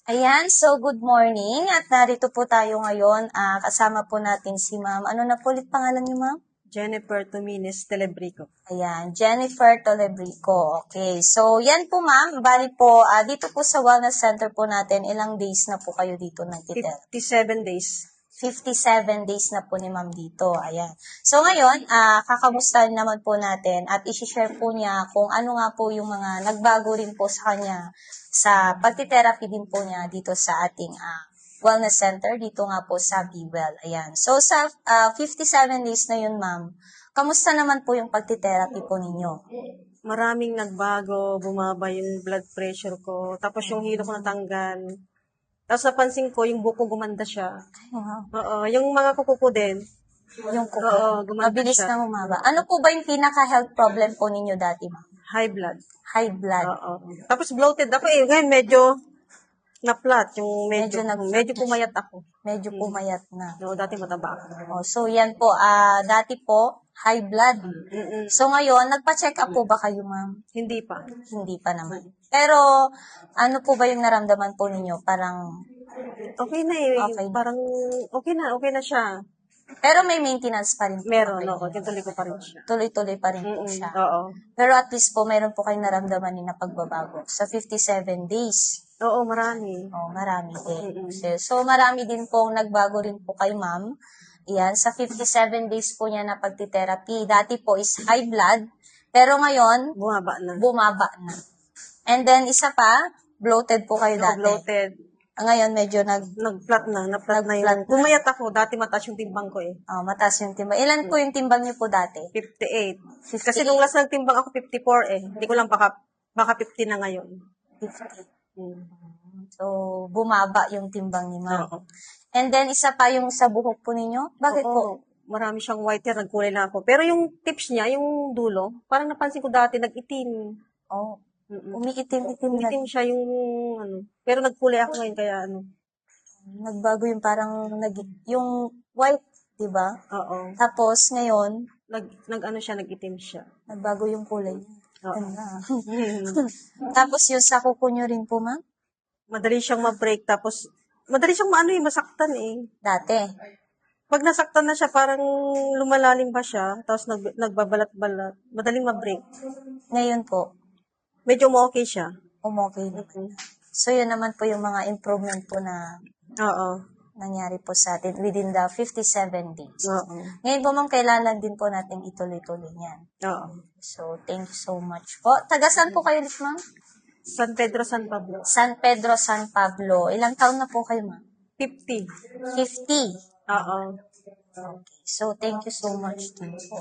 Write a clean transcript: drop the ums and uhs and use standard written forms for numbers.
Ayan, so good morning at narito po tayo ngayon. Kasama po natin si ma'am. Ano na po ulit pangalan niyo, ma'am? Jennifer Tumines Telebrico. Ayan, Jennifer Tolebrico. Okay, so yan po ma'am. Bali po, dito po sa Wellness Center po natin, ilang days na po kayo dito nagtitira? 57 days. 57 days na po ni ma'am dito. Ayan. So ngayon, kakamustahin naman po natin at isi-share po niya kung ano nga po yung mga nagbago rin po sa kanya sa pagtitherapy din po niya dito sa ating wellness center, dito nga po sa Be Well. Ayan. So sa 57 days na yun ma'am, kamusta naman po yung pagtitherapy po ninyo? Maraming nagbago, bumaba yung blood pressure ko, tapos yung hilo ko natanggal. Tapos napansin ko, yung buko gumanda siya. Wow. Oo, yung mga kuko ko din. Yung kuko. Oo, gumanda Mabilis siya. na humaba. Ano po ba yung pinaka-health problem po ninyo dati ma'am? High blood. High blood. Oo. Tapos bloated ako eh. Ngayon medyo na-flat. Yung Medyo medyo pumayat ako. Medyo pumayat na. No, dati mataba ako. Oh, so yan po, dati po, high blood. Mm-mm. So ngayon, nagpa-check up po ba kayo, ma'am? Hindi pa. Hindi pa naman. Pero, ano po ba yung naramdaman po ninyo? Parang, Okay na eh. Okay. Parang okay na siya. pero may maintenance pa rin po. Meron, kayo. no. Tuloy ko pa rin siya. Tuloy-tuloy pa rin po siya. Oo. Pero at least po, meron po kayong naramdaman din na pagbabago. Sa 57 days. Oo, marami. Oh, marami din. So, marami din pong nagbago rin po kay ma'am. Yan, sa 57 days po niya na pagtitherapy. Dati po is high blood, pero ngayon, Bumaba na. And then, isa pa, bloated po kayo dati. Bloated. Ngayon, medyo Na-flat na Nag-flat yung... Pumayat ako. Dati mataas yung timbang ko eh. mataas yung timbang. Ilan po yung timbang niyo po dati? 58. Kasi nung last nagtimbang ako, 54 eh. Hindi ko lang baka 50 na ngayon. 50. Hmm. So, bumaba yung timbang ni ma'am. Oo. And then, isa pa yung sa buhok po ninyo. Bakit po? Oo. Marami siyang white hair, nagkulay na ako. Pero yung tips niya, yung dulo, parang napansin ko dati, nag-itim. Oh, umiitim-itim na. Itim siya yung ano. Pero nagkulay ako ngayon, kaya ano. Nagbago yung parang, yung white, di ba? Oo. Tapos, ngayon, Nag-itim siya. nagbago yung kulay niya. Oo. Ganda. Tapos, yung sa kuko nyo rin po, ma'am? Madali siyang ma-break, tapos, madali siyang masaktan eh. Dati. Pag nasaktan na siya, parang lumalalim pa siya, tapos nagbabalat-balat. Madaling ma-break. Ngayon po, Medyo okay siya. umokay na. So, yun naman po yung mga improvement po na Oo. nangyari po sa atin within the 57 days. Oo. Ngayon po, ma'am, kailangan din po natin ituloy-tuloy yan. Oo. So, thank you so much po. Taga saan po kayo, ma'am? San Pedro, San Pablo. San Pedro, San Pablo. Ilang taon na po kayo, ma'am? 50. 50. Oo. Okay. So, thank you so much too po.